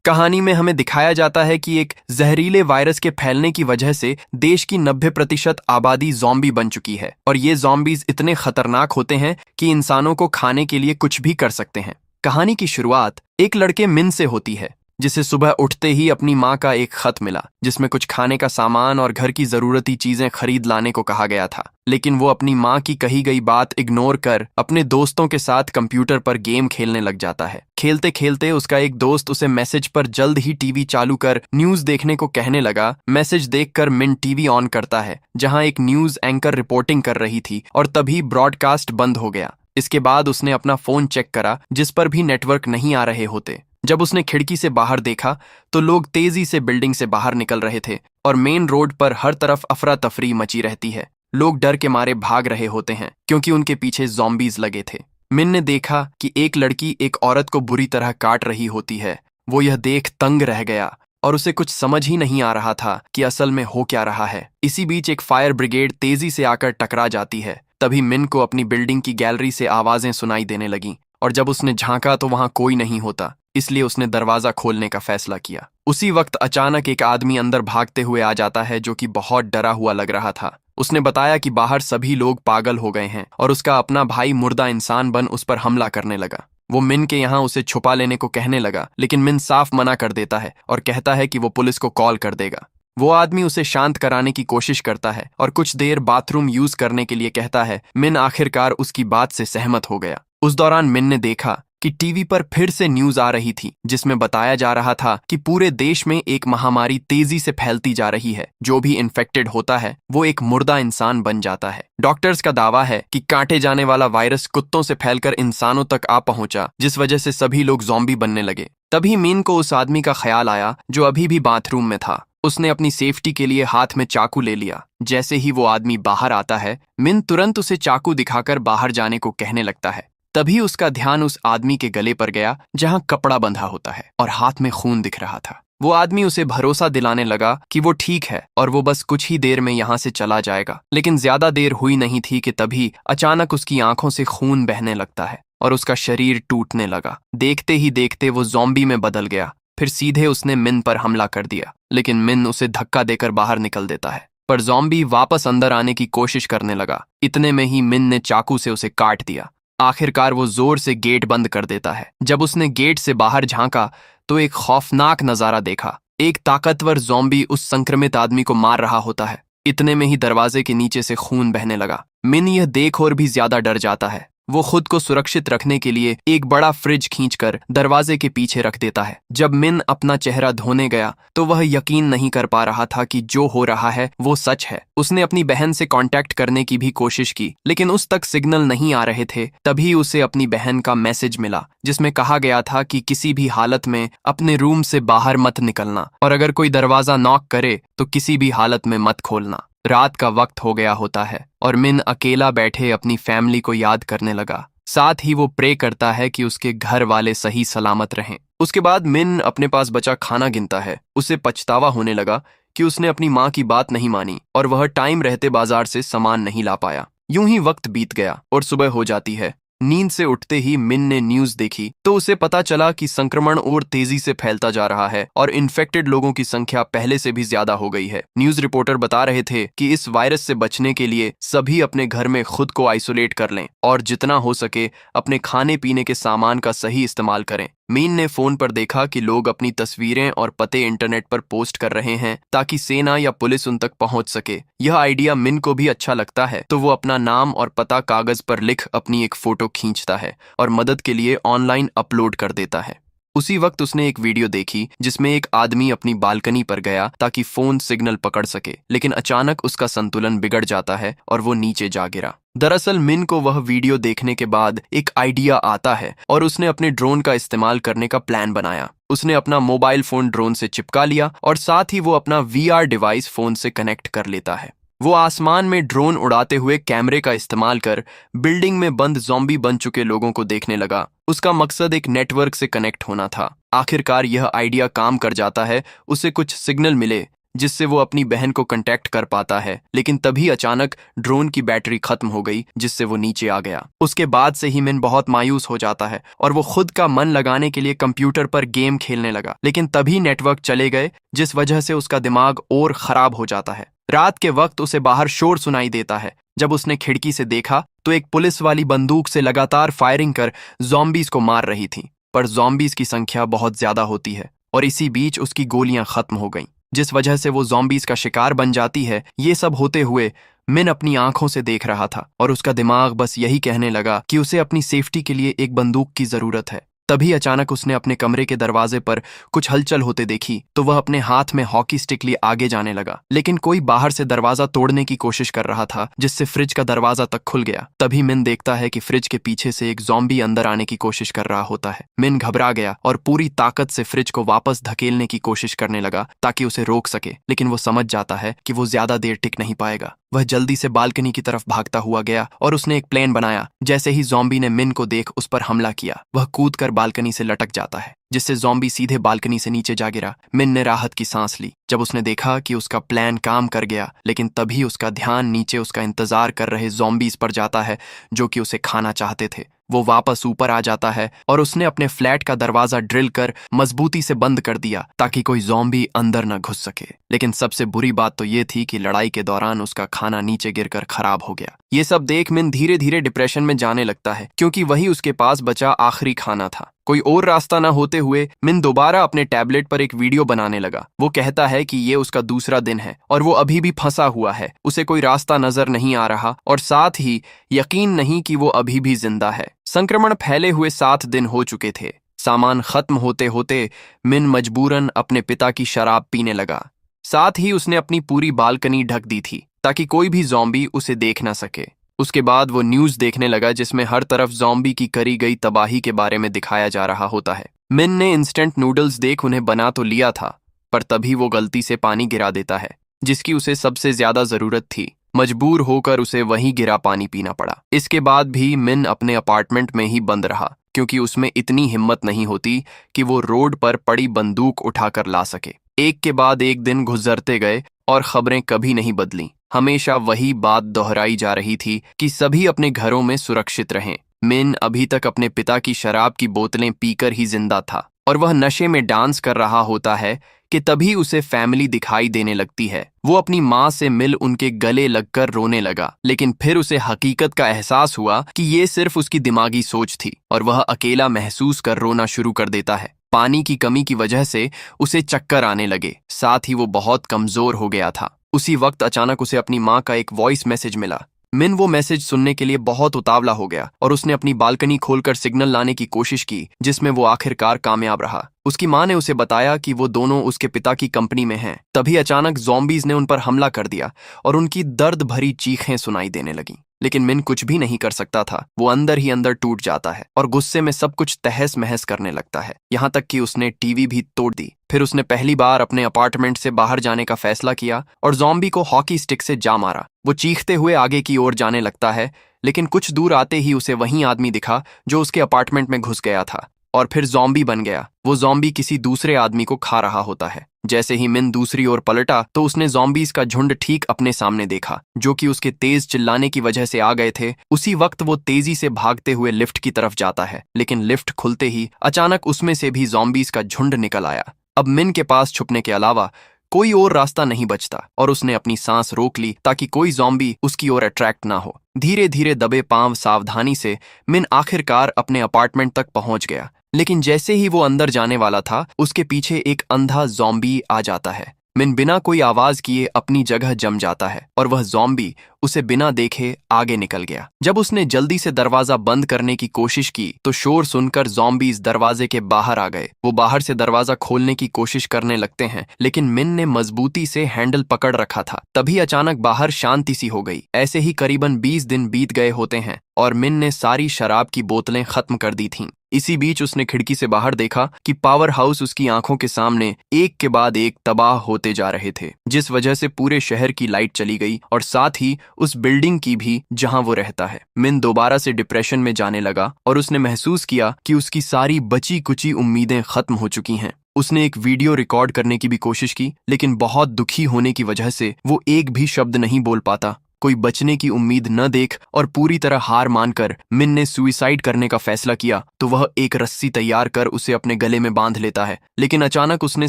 कहानी में हमें दिखाया जाता है कि एक जहरीले वायरस के फैलने की वजह से देश की 90% आबादी ज़ॉम्बी बन चुकी है और ये ज़ॉम्बीज इतने खतरनाक होते हैं कि इंसानों को खाने के लिए कुछ भी कर सकते हैं। कहानी की शुरुआत एक लड़के मिन से होती है, जिसे सुबह उठते ही अपनी माँ का एक खत मिला जिसमें कुछ खाने का सामान और घर की जरूरती चीजें खरीद लाने को कहा गया था। लेकिन वो अपनी माँ की कही गई बात इग्नोर कर अपने दोस्तों के साथ कंप्यूटर पर गेम खेलने लग जाता है। खेलते खेलते उसका एक दोस्त उसे मैसेज पर जल्द ही टीवी चालू कर न्यूज देखने को कहने लगा। मैसेज देखकर मिन टीवी ऑन करता है जहां एक न्यूज एंकर रिपोर्टिंग कर रही थी और तभी ब्रॉडकास्ट बंद हो गया। इसके बाद उसने अपना फोन चेक करा जिस पर भी नेटवर्क नहीं आ रहे होते। जब उसने खिड़की से बाहर देखा तो लोग तेजी से बिल्डिंग से बाहर निकल रहे थे और मेन रोड पर हर तरफ अफरा तफरी मची रहती है। लोग डर के मारे भाग रहे होते हैं क्योंकि उनके पीछे ज़ॉम्बीज लगे थे। मिन ने देखा कि एक लड़की एक औरत को बुरी तरह काट रही होती है। वो यह देख तंग रह गया और उसे कुछ समझ ही नहीं आ रहा था कि असल में हो क्या रहा है। इसी बीच एक फायर ब्रिगेड तेजी से आकर टकरा जाती है। तभी मिन को अपनी बिल्डिंग की गैलरी से आवाजें सुनाई देने लगीं और जब उसने झांका तो वहां कोई नहीं होता, इसलिए उसने दरवाजा खोलने का फैसला किया। उसी वक्त अचानक एक आदमी अंदर भागते हुए आ जाता है जो कि बहुत डरा हुआ लग रहा था। उसने बताया कि बाहर सभी लोग पागल हो गए हैं और उसका अपना भाई मुर्दा इंसान बन उस पर हमला करने लगा। वो मिन के यहाँ उसे छुपा लेने को कहने लगा, लेकिन मिन साफ मना कर देता है और कहता है कि वो पुलिस को कॉल कर देगा। वो आदमी उसे शांत कराने की कोशिश करता है और कुछ देर बाथरूम यूज करने के लिए कहता है। मिन आखिरकार उसकी बात से सहमत हो गया। उस दौरान मिन ने देखा कि टीवी पर फिर से न्यूज आ रही थी जिसमें बताया जा रहा था कि पूरे देश में एक महामारी तेजी से फैलती जा रही है। जो भी इन्फेक्टेड होता है वो एक मुर्दा इंसान बन जाता है। डॉक्टर्स का दावा है कि काटे जाने वाला वायरस कुत्तों से फैलकर इंसानों तक आ पहुंचा, जिस वजह से सभी लोग ज़ॉम्बी बनने लगे। तभी मिन को उस आदमी का ख्याल आया जो अभी भी बाथरूम में था। उसने अपनी सेफ्टी के लिए हाथ में चाकू ले लिया। जैसे ही वो आदमी बाहर आता है, मिन तुरंत उसे चाकू दिखाकर बाहर जाने को कहने लगता है। तभी उसका ध्यान उस आदमी के गले पर गया जहां कपड़ा बंधा होता है और हाथ में खून दिख रहा था। वो आदमी उसे भरोसा दिलाने लगा कि वो ठीक है और वो बस कुछ ही देर में यहाँ से चला जाएगा। लेकिन ज्यादा देर हुई नहीं थी कि तभी अचानक उसकी आंखों से खून बहने लगता है और उसका शरीर टूटने लगा। देखते ही देखते वो ज़ॉम्बी में बदल गया। फिर सीधे उसने मिन पर हमला कर दिया, लेकिन मिन उसे धक्का देकर बाहर निकल देता है। पर ज़ॉम्बी वापस अंदर आने की कोशिश करने लगा। इतने में ही मिन ने चाकू से उसे काट दिया। आखिरकार वो जोर से गेट बंद कर देता है। जब उसने गेट से बाहर झांका तो एक खौफनाक नजारा देखा। एक ताकतवर ज़ॉम्बी उस संक्रमित आदमी को मार रहा होता है। इतने में ही दरवाजे के नीचे से खून बहने लगा। मिन यह देख और भी ज्यादा डर जाता है। वो खुद को सुरक्षित रखने के लिए एक बड़ा फ्रिज खींचकर दरवाजे के पीछे रख देता है। जब मिन अपना चेहरा धोने गया तो वह यकीन नहीं कर पा रहा था कि जो हो रहा है वो सच है। उसने अपनी बहन से कांटेक्ट करने की भी कोशिश की, लेकिन उस तक सिग्नल नहीं आ रहे थे। तभी उसे अपनी बहन का मैसेज मिला जिसमें कहा गया था कि किसी भी हालत में अपने रूम से बाहर मत निकलना और अगर कोई दरवाजा नॉक करे तो किसी भी हालत में मत खोलना। रात का वक्त हो गया होता है और मिन अकेला बैठे अपनी फैमिली को याद करने लगा। साथ ही वो प्रे करता है कि उसके घर वाले सही सलामत रहें। उसके बाद मिन अपने पास बचा खाना गिनता है। उसे पछतावा होने लगा कि उसने अपनी माँ की बात नहीं मानी और वह टाइम रहते बाजार से सामान नहीं ला पाया। यूं ही वक्त बीत गया और सुबह हो जाती है। नींद से उठते ही मिन ने न्यूज देखी तो उसे पता चला कि संक्रमण और तेजी से फैलता जा रहा है और इन्फेक्टेड लोगों की संख्या पहले से भी ज्यादा हो गई है। न्यूज रिपोर्टर बता रहे थे कि इस वायरस से बचने के लिए सभी अपने घर में खुद को आइसोलेट कर लें और जितना हो सके अपने खाने पीने के सामान का सही इस्तेमाल करें। मीन ने फोन पर देखा कि लोग अपनी तस्वीरें और पते इंटरनेट पर पोस्ट कर रहे हैं ताकि सेना या पुलिस उन तक पहुंच सके। यह आइडिया मिन को भी अच्छा लगता है तो वो अपना नाम और पता कागज पर लिख अपनी एक फोटो खींचता है और मदद के लिए ऑनलाइन अपलोड कर देता है। उसी वक्त उसने एक वीडियो देखी जिसमें एक आदमी अपनी बालकनी पर गया ताकि फोन सिग्नल पकड़ सके, लेकिन अचानक उसका संतुलन बिगड़ जाता है और वो नीचे जा गिरा। दरअसल मिन को वह वीडियो देखने के बाद एक आइडिया आता है और उसने अपने ड्रोन का इस्तेमाल करने का प्लान बनाया। उसने अपना मोबाइल फोन ड्रोन से चिपका लिया और साथ ही वो अपना वीआर डिवाइस फोन से कनेक्ट कर लेता है। वो आसमान में ड्रोन उड़ाते हुए कैमरे का इस्तेमाल कर बिल्डिंग में बंद ज़ॉम्बी बन चुके लोगों को देखने लगा। उसका मकसद एक नेटवर्क से कनेक्ट होना था। आखिरकार यह आइडिया काम कर जाता है। उसे कुछ सिग्नल मिले जिससे वो अपनी बहन को कांटेक्ट कर पाता है, लेकिन तभी अचानक ड्रोन की बैटरी खत्म हो गई, जिससे वो नीचे आ गया। उसके बाद से ही मिन बहुत मायूस हो जाता है और वो खुद का मन लगाने के लिए कंप्यूटर पर गेम खेलने लगा, लेकिन तभी नेटवर्क चले गए, जिस वजह से उसका दिमाग और खराब हो जाता है। रात के वक्त उसे बाहर शोर सुनाई देता है। जब उसने खिड़की से देखा तो एक पुलिस वाली बंदूक से लगातार फायरिंग कर ज़ॉम्बीज को मार रही थी, पर ज़ॉम्बीज की संख्या बहुत ज्यादा होती है और इसी बीच उसकी गोलियां खत्म हो गईं, जिस वजह से वो ज़ॉम्बीज का शिकार बन जाती है। ये सब होते हुए मिन अपनी आंखों से देख रहा था और उसका दिमाग बस यही कहने लगा कि उसे अपनी सेफ्टी के लिए एक बंदूक की जरूरत है। तभी अचानक उसने अपने कमरे के दरवाजे पर कुछ हलचल होते देखी, तो वह अपने हाथ में हॉकी स्टिक लिए आगे जाने लगा, लेकिन कोई बाहर से दरवाजा तोड़ने की कोशिश कर रहा था, जिससे फ्रिज का दरवाजा तक खुल गया। तभी मिन देखता है कि फ्रिज के पीछे से एक ज़ॉम्बी अंदर आने की कोशिश कर रहा होता है। मिन घबरा गया और पूरी ताकत से फ्रिज को वापस धकेलने की कोशिश करने लगा ताकि उसे रोक सके, लेकिन वो समझ जाता है कि वो ज्यादा देर टिक नहीं पाएगा। वह जल्दी से बालकनी की तरफ भागता हुआ गया और उसने एक प्लान बनाया। जैसे ही ज़ॉम्बी ने मिन को देख उस पर हमला किया, वह कूदकर बालकनी से लटक जाता है, जिससे ज़ॉम्बी सीधे बालकनी से नीचे जा गिरा। मिन ने राहत की सांस ली जब उसने देखा कि उसका प्लान काम कर गया, लेकिन तभी उसका ध्यान नीचे उसका इंतजार कर रहे ज़ॉम्बीज पर जाता है, जो कि उसे खाना चाहते थे। वो वापस ऊपर आ जाता है और उसने अपने फ्लैट का दरवाजा ड्रिल कर मजबूती से बंद कर दिया ताकि कोई ज़ॉम्बी अंदर न घुस सके। लेकिन सबसे बुरी बात तो ये थी कि लड़ाई के दौरान उसका खाना नीचे गिरकर खराब हो गया। ये सब देख मिन धीरे धीरे डिप्रेशन में जाने लगता है, क्योंकि वही उसके पास बचा आखिरी खाना था। कोई और रास्ता न होते हुए मिन दोबारा अपने टैबलेट पर एक वीडियो बनाने लगा। वो कहता है कि ये उसका दूसरा दिन है और वो अभी भी फंसा हुआ है, उसे कोई रास्ता नजर नहीं आ रहा और साथ ही यकीन नहीं कि वो अभी भी जिंदा है। संक्रमण फैले हुए 7 दिन हो चुके थे। सामान खत्म होते होते मिन मजबूरन अपने पिता की शराब पीने लगा। साथ ही उसने अपनी पूरी बालकनी ढक दी थी ताकि कोई भी ज़ॉम्बी उसे देख ना सके। उसके बाद वो न्यूज़ देखने लगा, जिसमें हर तरफ ज़ॉम्बी की करी गई तबाही के बारे में दिखाया जा रहा होता है। मिन ने इंस्टेंट नूडल्स देख उन्हें बना तो लिया था, पर तभी वो गलती से पानी गिरा देता है, जिसकी उसे सबसे ज्यादा जरूरत थी। मजबूर होकर उसे वहीं गिरा पानी पीना पड़ा। इसके बाद भी मिन अपने अपार्टमेंट में ही बंद रहा, क्योंकि उसमें इतनी हिम्मत नहीं होती कि वो रोड पर पड़ी बंदूक उठाकर ला सके। एक के बाद एक दिन गुजरते गए और खबरें कभी नहीं बदली। हमेशा वही बात दोहराई जा रही थी कि सभी अपने घरों में सुरक्षित रहें। मिन अभी तक अपने पिता की शराब की बोतलें पीकर ही जिंदा था और वह नशे में डांस कर रहा होता है कि तभी उसे फैमिली दिखाई देने लगती है। वो अपनी माँ से मिल उनके गले लगकर रोने लगा, लेकिन फिर उसे हकीकत का एहसास हुआ कि ये सिर्फ उसकी दिमागी सोच थी और वह अकेला महसूस कर रोना शुरू कर देता है। पानी की कमी की वजह से उसे चक्कर आने लगे, साथ ही वो बहुत कमजोर हो गया था। उसी वक्त अचानक उसे अपनी माँ का एक वॉइस मैसेज मिला। मिन वो मैसेज सुनने के लिए बहुत उतावला हो गया और उसने अपनी बालकनी खोलकर सिग्नल लाने की कोशिश की, जिसमें वो आखिरकार कामयाब रहा। उसकी माँ ने उसे बताया कि वो दोनों उसके पिता की कंपनी में हैं। तभी अचानक ज़ॉम्बीज ने उन पर हमला कर दिया और उनकी दर्द भरी चीखें सुनाई देने लगीं। लेकिन मिन कुछ भी नहीं कर सकता था। वो अंदर ही अंदर टूट जाता है और गुस्से में सब कुछ तहस महस करने लगता है, यहाँ तक कि उसने टीवी भी तोड़ दी। फिर उसने पहली बार अपने अपार्टमेंट से बाहर जाने का फैसला किया और ज़ॉम्बी को हॉकी स्टिक से जा मारा। वो चीखते हुए आगे की ओर जाने लगता है, लेकिन कुछ दूर आते ही उसे वही आदमी दिखा जो उसके अपार्टमेंट में घुस गया था और फिर ज़ॉम्बी बन गया। वो ज़ॉम्बी किसी दूसरे आदमी को खा रहा होता है। जैसे ही मिन दूसरी ओर पलटा तो उसने ज़ॉम्बीज का झुंड ठीक अपने सामने देखा, जो कि उसके तेज चिल्लाने की वजह से आ गए थे। उसी वक्त वो तेजी से भागते हुए लिफ्ट की तरफ जाता है, लेकिन लिफ्ट खुलते ही अचानक उसमें से भी ज़ॉम्बीज का झुंड निकल आया। अब मिन के पास छुपने के अलावा कोई और रास्ता नहीं बचता और उसने अपनी सांस रोक ली ताकि कोई ज़ॉम्बी उसकी ओर अट्रैक्ट ना हो। धीरे धीरे दबे पांव सावधानी से मिन आखिरकार अपने अपार्टमेंट तक पहुंच गया, लेकिन जैसे ही वो अंदर जाने वाला था, उसके पीछे एक अंधा ज़ॉम्बी आ जाता है। मिन बिना कोई आवाज किए अपनी जगह जम जाता है और वह ज़ॉम्बी उसे बिना देखे आगे निकल गया। जब उसने जल्दी से दरवाजा बंद करने की कोशिश की तो शोर सुनकर ज़ॉम्बीज दरवाजे के बाहर आ गए। वो बाहर से दरवाजा खोलने की कोशिश करने लगते हैं, लेकिन मिन ने मजबूती से हैंडल पकड़ रखा था। तभी अचानक बाहर शांति सी हो गई। ऐसे ही करीबन 20 दिन बीत गए होते हैं और मिन ने सारी शराब की बोतलें खत्म कर दी थीं। इसी बीच उसने खिड़की से बाहर देखा कि पावर हाउस उसकी आंखों के सामने एक के बाद एक तबाह होते जा रहे थे, जिस वजह से पूरे शहर की लाइट चली गई और साथ ही उस बिल्डिंग की भी जहां वो रहता है। मिन दोबारा से डिप्रेशन में जाने लगा और उसने महसूस किया कि उसकी सारी बची कुची उम्मीदें खत्म हो चुकी हैं। उसने एक वीडियो रिकॉर्ड करने की भी कोशिश की, लेकिन बहुत दुखी होने की वजह से वो एक भी शब्द नहीं बोल पाता। कोई बचने की उम्मीद न देख और पूरी तरह हार मानकर मिन ने सुइसाइड करने का फैसला किया तो वह एक रस्सी तैयार कर उसे अपने गले में बांध लेता है। लेकिन अचानक उसने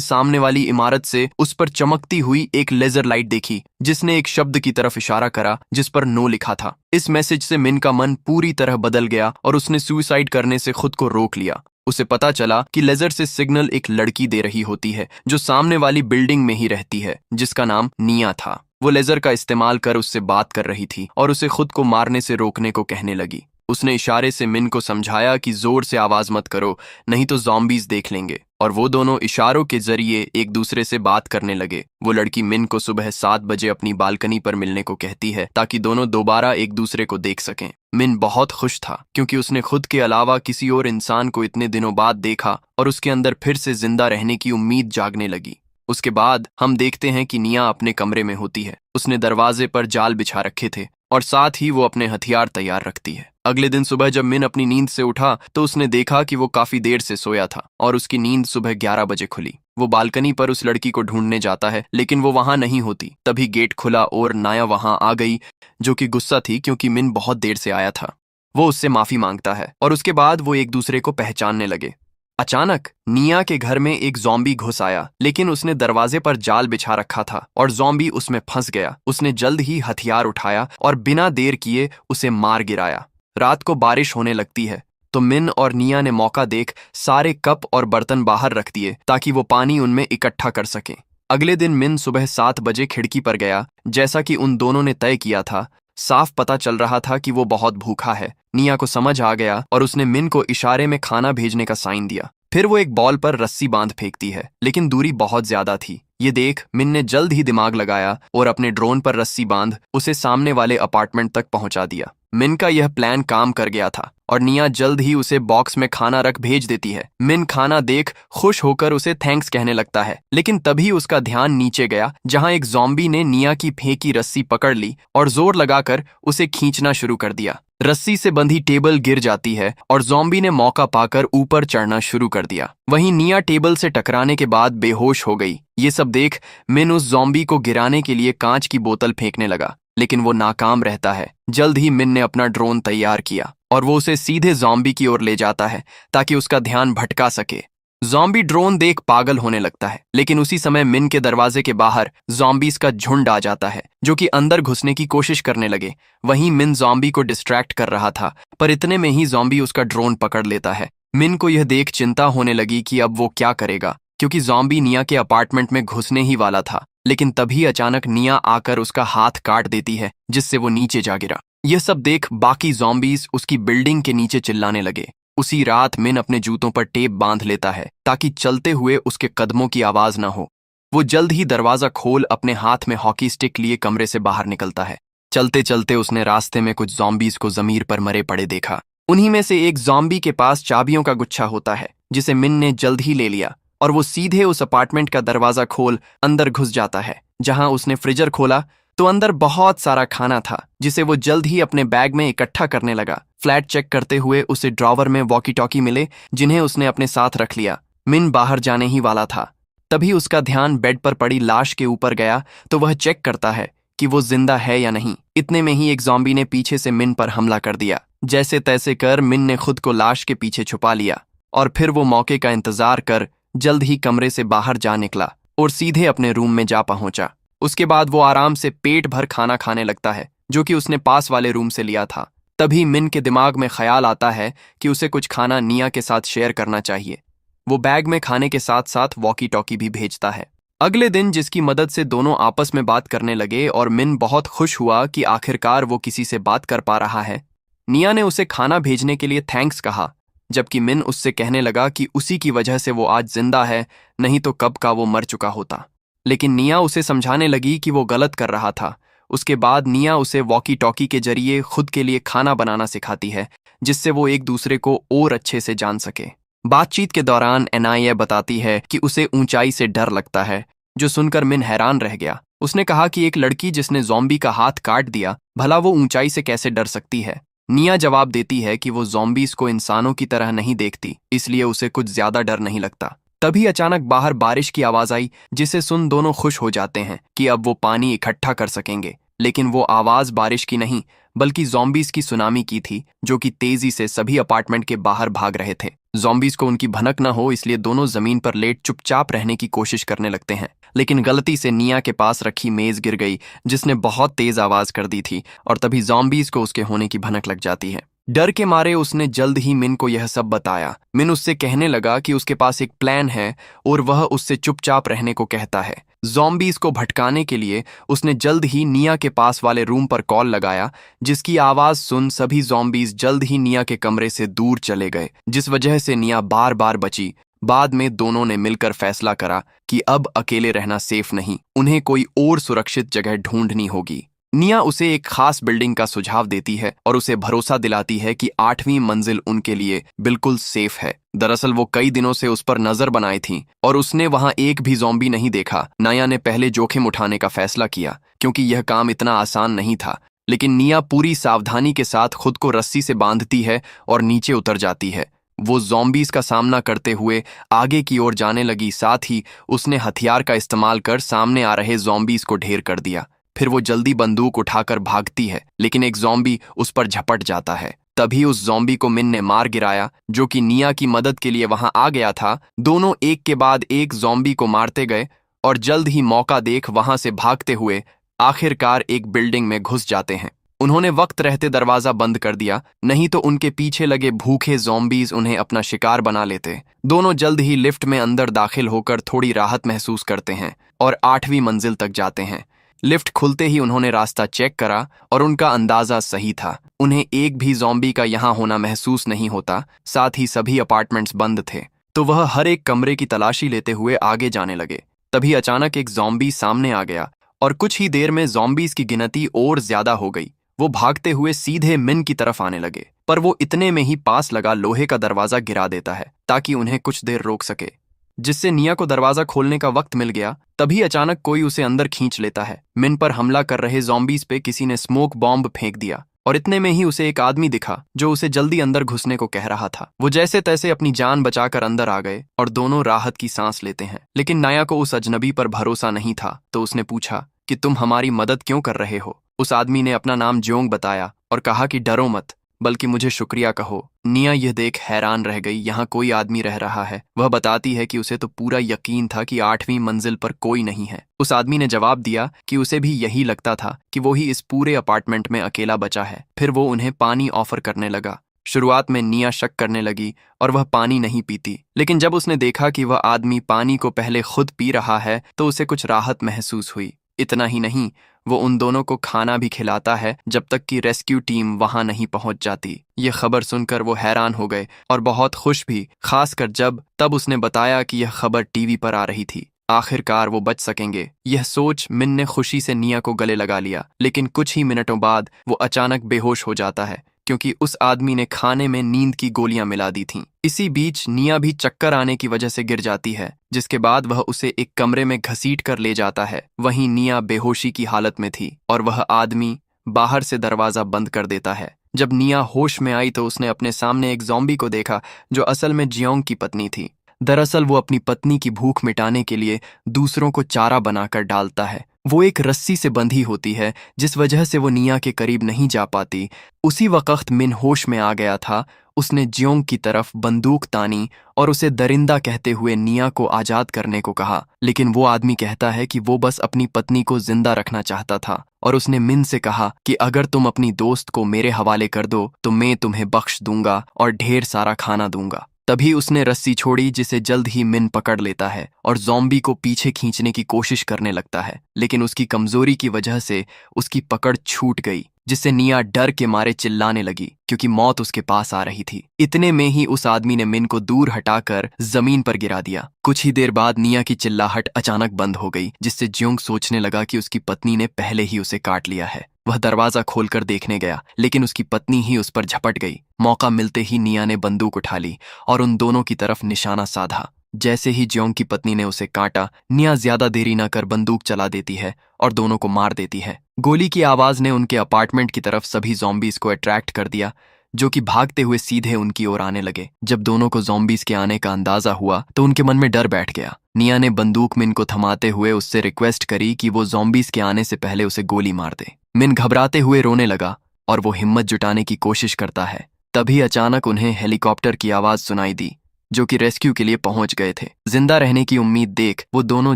सामने वाली इमारत से उस पर चमकती हुई एक लेजर लाइट देखी, जिसने एक शब्द की तरफ इशारा करा जिस पर नो लिखा था। इस मैसेज से मिन का मन पूरी तरह बदल गया और उसने सुइसाइड करने से खुद को रोक लिया। उसे पता चला कि लेजर से सिग्नल एक लड़की दे रही होती है जो सामने वाली बिल्डिंग में ही रहती है, जिसका नाम निया था। वो लेजर का इस्तेमाल कर उससे बात कर रही थी और उसे खुद को मारने से रोकने को कहने लगी। उसने इशारे से मिन को समझाया कि जोर से आवाज मत करो, नहीं तो ज़ॉम्बीज देख लेंगे, और वो दोनों इशारों के जरिए एक दूसरे से बात करने लगे। वो लड़की मिन को सुबह 7 बजे अपनी बालकनी पर मिलने को कहती है ताकि दोनों दोबारा एक दूसरे को देख सकें। मिन बहुत खुश था क्योंकि उसने खुद के अलावा किसी और इंसान को इतने दिनों बाद देखा और उसके अंदर फिर से जिंदा रहने की उम्मीद जागने लगी। उसके बाद हम देखते हैं कि निया अपने कमरे में होती है। उसने दरवाजे पर जाल बिछा रखे थे और साथ ही वो अपने हथियार तैयार रखती है। अगले दिन सुबह जब मिन अपनी नींद से उठा तो उसने देखा कि वो काफी देर से सोया था और उसकी नींद सुबह 11 बजे खुली। वो बालकनी पर उस लड़की को ढूंढने जाता है, लेकिन वो वहां नहीं होती। तभी गेट खुला और नाया वहां आ गई, जो कि गुस्सा थी क्योंकि मिन बहुत देर से आया था। वो उससे माफी मांगता है और उसके बाद वो एक दूसरे को पहचानने लगे। अचानक निया के घर में एक ज़ॉम्बी घुस आया, लेकिन उसने दरवाजे पर जाल बिछा रखा था और ज़ॉम्बी उसमें फंस गया। उसने जल्द ही हथियार उठाया और बिना देर किए उसे मार गिराया। रात को बारिश होने लगती है तो मिन और निया ने मौका देख सारे कप और बर्तन बाहर रख दिए ताकि वो पानी उनमें इकट्ठा कर सकें। अगले दिन मिन सुबह 7 बजे खिड़की पर गया, जैसा कि उन दोनों ने तय किया था। साफ पता चल रहा था कि वो बहुत भूखा है। निया को समझ आ गया और उसने मिन को इशारे में खाना भेजने का साइन दिया। फिर वो एक बॉल पर रस्सी बांध फेंकती है, लेकिन दूरी बहुत ज्यादा थी। ये देख मिन ने जल्द ही दिमाग लगाया और अपने ड्रोन पर रस्सी बांध उसे सामने वाले अपार्टमेंट तक पहुंचा दिया। मिन का यह प्लान काम कर गया था और निया जल्द ही उसे बॉक्स में खाना रख भेज देती है। मिन खाना देख खुश होकर उसे थैंक्स कहने लगता है, लेकिन तभी उसका ध्यान नीचे गया जहां एक ज़ॉम्बी ने निया की फेंकी रस्सी पकड़ ली और जोर लगाकर उसे खींचना शुरू कर दिया। रस्सी से बंधी टेबल गिर जाती है और ज़ॉम्बी ने मौका पाकर ऊपर चढ़ना शुरू कर दिया। वहीं निया टेबल से टकराने के बाद बेहोश हो गई। ये सब देख मिन उस ज़ॉम्बी को गिराने के लिए कांच की बोतल फेंकने लगा, लेकिन वो नाकाम रहता है। जल्द ही मिन ने अपना ड्रोन तैयार किया और वो उसे सीधे ज़ॉम्बी की ओर ले जाता है ताकि उसका ध्यान भटका सके। ज़ॉम्बी ड्रोन देख पागल होने लगता है, लेकिन उसी समय मिन के दरवाजे के बाहर ज़ॉम्बीज का झुंड आ जाता है जो कि अंदर घुसने की कोशिश करने लगे। वहीं मिन ज़ॉम्बी को डिस्ट्रैक्ट कर रहा था, पर इतने में ही ज़ॉम्बी उसका ड्रोन पकड़ लेता है। मिन को यह देख चिंता होने लगी कि अब वो क्या करेगा, क्योंकि ज़ॉम्बी निया के अपार्टमेंट में घुसने ही वाला था। लेकिन तभी अचानक निया आकर उसका हाथ काट देती है, जिससे वो नीचे जा गिरा। यह सब देख बाकी ज़ॉम्बीज उसकी बिल्डिंग के नीचे चिल्लाने लगे। उसी रात मिन अपने जूतों पर टेप बांध लेता है ताकि चलते हुए उसके कदमों की आवाज न हो। वो जल्द ही दरवाजा खोल अपने हाथ में हॉकी स्टिक लिए कमरे से बाहर निकलता है। चलते चलते उसने रास्ते में कुछ ज़ॉम्बीज को जमीन पर मरे पड़े देखा। उन्हीं में से एक ज़ॉम्बी के पास चाबियों का गुच्छा होता है, जिसे मिन ने जल्द ही ले लिया और वो सीधे उस अपार्टमेंट का दरवाजा खोल अंदर घुस जाता है। जहां उसने फ्रीजर खोला तो अंदर बहुत सारा खाना था, जिसे वो जल्द ही अपने बैग में इकट्ठा करने लगा। फ्लैट चेक करते हुए उसे ड्रॉवर में वॉकी टॉकी मिले, जिन्हें उसने अपने साथ रख लिया। मिन बाहर जाने ही वाला था, तभी उसका ध्यान बेड पर पड़ी लाश के ऊपर गया तो वह चेक करता है कि वो जिंदा है या नहीं। इतने में ही एक ज़ॉम्बी ने पीछे से मिन पर हमला कर दिया। जैसे तैसे कर मिन ने खुद को लाश के पीछे छुपा लिया और फिर वो मौके का इंतजार कर जल्द ही कमरे से बाहर जा निकला और सीधे अपने रूम में जा पहुंचा। उसके बाद वो आराम से पेट भर खाना खाने लगता है, जो कि उसने पास वाले रूम से लिया था। तभी मिन के दिमाग में ख्याल आता है कि उसे कुछ खाना निया के साथ शेयर करना चाहिए। वो बैग में खाने के साथ साथ वॉकी टॉकी भी भेजता है। अगले दिन जिसकी मदद से दोनों आपस में बात करने लगे और मिन बहुत खुश हुआ कि आखिरकार वो किसी से बात कर पा रहा है। निया ने उसे खाना भेजने के लिए थैंक्स कहा, जबकि मिन उससे कहने लगा कि उसी की वजह से वो आज जिंदा है, नहीं तो कब का वो मर चुका होता। लेकिन निया उसे समझाने लगी कि वो गलत कर रहा था। उसके बाद निया उसे वॉकी टॉकी के जरिए खुद के लिए खाना बनाना सिखाती है, जिससे वो एक दूसरे को और अच्छे से जान सके। बातचीत के दौरान एनाया बताती है कि उसे ऊंचाई से डर लगता है, जो सुनकर मिन हैरान रह गया। उसने कहा कि एक लड़की जिसने ज़ॉम्बी का हाथ काट दिया, भला वो ऊंचाई से कैसे डर सकती है। निया जवाब देती है कि वो ज़ॉम्बीज को इंसानों की तरह नहीं देखती, इसलिए उसे कुछ ज्यादा डर नहीं लगता। तभी अचानक बाहर बारिश की आवाज आई, जिसे सुन दोनों खुश हो जाते हैं कि अब वो पानी इकट्ठा कर सकेंगे। लेकिन वो आवाज बारिश की नहीं, बल्कि ज़ॉम्बीज की सुनामी की थी, जो कि तेजी से सभी अपार्टमेंट के बाहर भाग रहे थे। ज़ॉम्बीज को उनकी भनक न हो, इसलिए दोनों जमीन पर लेट चुपचाप रहने की कोशिश करने लगते हैं। लेकिन गलती से निया के पास रखी मेज गिर गई, जिसने बहुत तेज आवाज कर दी थी, और तभी ज़ॉम्बीज को उसके होने की भनक लग जाती है। डर के मारे उसने जल्द ही मिन को यह सब बताया। मिन उससे कहने लगा कि उसके पास एक प्लान है और वह उससे चुपचाप रहने को कहता है। ज़ॉम्बीज को भटकाने के लिए उसने जल्द ही निया के पास वाले रूम पर कॉल लगाया, जिसकी आवाज सुन सभी ज़ॉम्बीज जल्द ही निया के कमरे से दूर चले गए, जिस वजह से निया बार बार बची। बाद में दोनों ने मिलकर फैसला करा कि अब अकेले रहना सेफ नहीं, उन्हें कोई और सुरक्षित जगह ढूंढनी होगी। निया उसे एक खास बिल्डिंग का सुझाव देती है और उसे भरोसा दिलाती है कि 8वीं मंजिल उनके लिए बिल्कुल सेफ है। दरअसल वो कई दिनों से उस पर नजर बनाई थी और उसने वहां एक भी ज़ॉम्बी नहीं देखा। निया ने पहले जोखिम उठाने का फैसला किया, क्योंकि यह काम इतना आसान नहीं था। लेकिन निया पूरी सावधानी के साथ खुद को रस्सी से बांधती है और नीचे उतर जाती है। वो ज़ॉम्बीज का सामना करते हुए आगे की ओर जाने लगी, साथ ही उसने हथियार का इस्तेमाल कर सामने आ रहे ज़ॉम्बीज को ढेर कर दिया। फिर वो जल्दी बंदूक उठाकर भागती है, लेकिन एक ज़ॉम्बी उस पर झपट जाता है। तभी उस ज़ॉम्बी को मिन ने मार गिराया, जो कि निया की मदद के लिए वहां आ गया था। दोनों एक के बाद एक ज़ॉम्बी को मारते गए और जल्द ही मौका देख वहां से भागते हुए आखिरकार एक बिल्डिंग में घुस जाते हैं। उन्होंने वक्त रहते दरवाजा बंद कर दिया, नहीं तो उनके पीछे लगे भूखे ज़ॉम्बीज उन्हें अपना शिकार बना लेते। दोनों जल्द ही लिफ्ट में अंदर दाखिल होकर थोड़ी राहत महसूस करते हैं और 8वीं मंजिल तक जाते हैं। लिफ्ट खुलते ही उन्होंने रास्ता चेक करा और उनका अंदाजा सही था। उन्हें एक भी ज़ॉम्बी का यहाँ होना महसूस नहीं होता, साथ ही सभी अपार्टमेंट्स बंद थे। तो वह हर एक कमरे की तलाशी लेते हुए आगे जाने लगे। तभी अचानक एक ज़ॉम्बी सामने आ गया और कुछ ही देर में ज़ॉम्बीज की गिनती और ज्यादा हो गई। वो भागते हुए सीधे मिन की तरफ आने लगे, पर वो इतने में ही पास लगा लोहे का दरवाजा गिरा देता है ताकि उन्हें कुछ देर रोक सके, जिससे निया को दरवाजा खोलने का वक्त मिल गया। तभी अचानक कोई उसे अंदर खींच लेता है। मिन पर हमला कर रहे ज़ॉम्बीज पे किसी ने स्मोक बॉम्ब फेंक दिया और इतने में ही उसे एक आदमी दिखा जो उसे जल्दी अंदर घुसने को कह रहा था। वो जैसे तैसे अपनी जान बचाकर अंदर आ गए और दोनों राहत की सांस लेते हैं। लेकिन निया को उस अजनबी पर भरोसा नहीं था, तो उसने पूछा कि तुम हमारी मदद क्यों कर रहे हो। उस आदमी ने अपना नाम जोंग बताया और कहा कि डरो मत, बल्कि मुझे शुक्रिया कहो। निया यह देख हैरान रह गई, यहाँ कोई आदमी रह रहा है। वह बताती है कि उसे तो पूरा यकीन था कि 8वीं मंजिल पर कोई नहीं है। उस आदमी ने जवाब दिया कि उसे भी यही लगता था कि वो ही इस पूरे अपार्टमेंट में अकेला बचा है। फिर वो उन्हें पानी ऑफर करने लगा। शुरुआत में निया शक करने लगी और वह पानी नहीं पीती, लेकिन जब उसने देखा कि वह आदमी पानी को पहले खुद पी रहा है तो उसे कुछ राहत महसूस हुई। इतना ही नहीं, वो उन दोनों को खाना भी खिलाता है जब तक कि रेस्क्यू टीम वहां नहीं पहुंच जाती। ये खबर सुनकर वो हैरान हो गए और बहुत खुश भी, खासकर तब उसने बताया कि यह खबर टीवी पर आ रही थी। आखिरकार वो बच सकेंगे। यह सोच मिन ने खुशी से निया को गले लगा लिया, लेकिन कुछ ही मिनटों बाद वो अचानक बेहोश हो जाता है, क्योंकि उस आदमी ने खाने में नींद की गोलियां मिला दी थीं। इसी बीच निया भी चक्कर आने की वजह से गिर जाती है, जिसके बाद वह उसे एक कमरे में घसीट कर ले जाता है। वहीं निया बेहोशी की हालत में थी और वह आदमी बाहर से दरवाजा बंद कर देता है। जब निया होश में आई तो उसने अपने सामने एक ज़ॉम्बी को देखा, जो असल में जियोंग की पत्नी थी। दरअसल वो अपनी पत्नी की भूख मिटाने के लिए दूसरों को चारा बनाकर डालता है। वो एक रस्सी से बंधी होती है, जिस वजह से वो निया के करीब नहीं जा पाती। उसी वक्त मिन होश में आ गया था। उसने जियोंग की तरफ बंदूक तानी और उसे दरिंदा कहते हुए निया को आजाद करने को कहा, लेकिन वो आदमी कहता है कि वो बस अपनी पत्नी को जिंदा रखना चाहता था। और उसने मिन से कहा कि अगर तुम अपनी दोस्त को मेरे हवाले कर दो तो मैं तुम्हें बख्श दूंगा और ढेर सारा खाना दूंगा। तभी उसने रस्सी छोड़ी, जिसे जल्द ही मिन पकड़ लेता है और ज़ॉम्बी को पीछे खींचने की कोशिश करने लगता है, लेकिन उसकी कमजोरी की वजह से उसकी पकड़ छूट गई, जिससे निया डर के मारे चिल्लाने लगी, क्योंकि मौत उसके पास आ रही थी। इतने में ही उस आदमी ने मिन को दूर हटाकर जमीन पर गिरा दिया। कुछ ही देर बाद निया की चिल्लाहट अचानक बंद हो गई, जिससे जियोंग सोचने लगा कि उसकी पत्नी ने पहले ही उसे काट लिया है। वह दरवाजा खोलकर देखने गया, लेकिन उसकी पत्नी ही उस पर झपट गई। मौका मिलते ही निया ने बंदूक उठा ली और उन दोनों की तरफ निशाना साधा। जैसे ही जियोंग की पत्नी ने उसे काटा, निया ज्यादा देरी न कर बंदूक चला देती है और दोनों को मार देती है। गोली की आवाज ने उनके अपार्टमेंट की तरफ सभी ज़ॉम्बीज को अट्रैक्ट कर दिया, जो कि भागते हुए सीधे उनकी ओर आने लगे। जब दोनों को ज़ॉम्बीज के आने का अंदाजा हुआ तो उनके मन में डर बैठ गया। निया ने बंदूक मिन को थमाते हुए उससे रिक्वेस्ट करी कि वो ज़ॉम्बीज के आने से पहले उसे गोली मार दे। मिन घबराते हुए रोने लगा और वो हिम्मत जुटाने की कोशिश करता है। तभी अचानक उन्हें हेलीकॉप्टर की आवाज सुनाई दी, जो कि रेस्क्यू के लिए पहुंच गए थे। जिंदा रहने की उम्मीद देख वो दोनों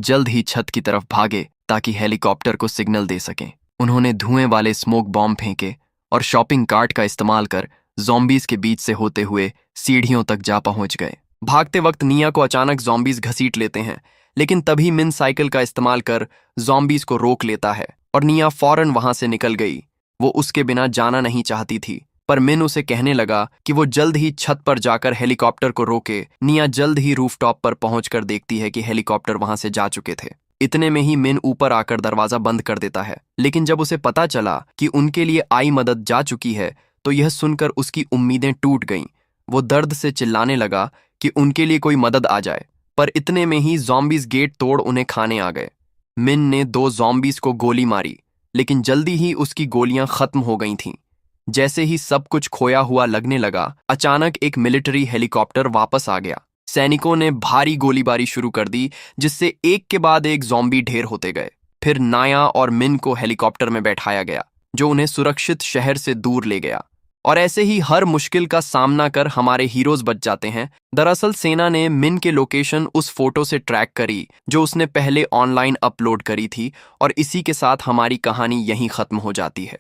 जल्द ही छत की तरफ भागे ताकि हेलीकॉप्टर को सिग्नल दे सकें। उन्होंने धुएं वाले स्मोक बॉम्ब फेंके और शॉपिंग कार्ट का इस्तेमाल कर ज़ॉम्बीज के बीच से होते हुए सीढ़ियों तक जा पहुंच गए। भागते वक्त निया को अचानक ज़ॉम्बीज घसीट लेते हैं, लेकिन तभी मिन साइकिल का इस्तेमाल कर ज़ॉम्बीज को रोक लेता है और निया फौरन वहां से निकल गई। वो उसके बिना जाना नहीं चाहती थी, पर मिन उसे कहने लगा कि वो जल्द ही छत पर जाकर हेलीकॉप्टर को रोके। निया जल्द ही रूफटॉप पर पहुंचकर देखती है कि हेलीकॉप्टर वहां से जा चुके थे। इतने में ही मिन ऊपर आकर दरवाजा बंद कर देता है, लेकिन जब उसे पता चला कि उनके लिए आई मदद जा चुकी है तो यह सुनकर उसकी उम्मीदें टूट गईं। वो दर्द से चिल्लाने लगा कि उनके लिए कोई मदद आ जाए, पर इतने में ही ज़ॉम्बीज गेट तोड़ उन्हें खाने आ गए। मिन ने 2 ज़ॉम्बीज को गोली मारी, लेकिन जल्दी ही उसकी गोलियां खत्म हो गई थीं। जैसे ही सब कुछ खोया हुआ लगने लगा, अचानक एक मिलिट्री हेलीकॉप्टर वापस आ गया। सैनिकों ने भारी गोलीबारी शुरू कर दी, जिससे एक के बाद एक ज़ॉम्बी ढेर होते गए। फिर नाया और मिन को हेलीकॉप्टर में बैठाया गया, जो उन्हें सुरक्षित शहर से दूर ले गया। और ऐसे ही हर मुश्किल का सामना कर हमारे हीरोज बच जाते हैं। दरअसल सेना ने मिन के लोकेशन उस फोटो से ट्रैक करी जो उसने पहले ऑनलाइन अपलोड करी थी, और इसी के साथ हमारी कहानी यहीं खत्म हो जाती है।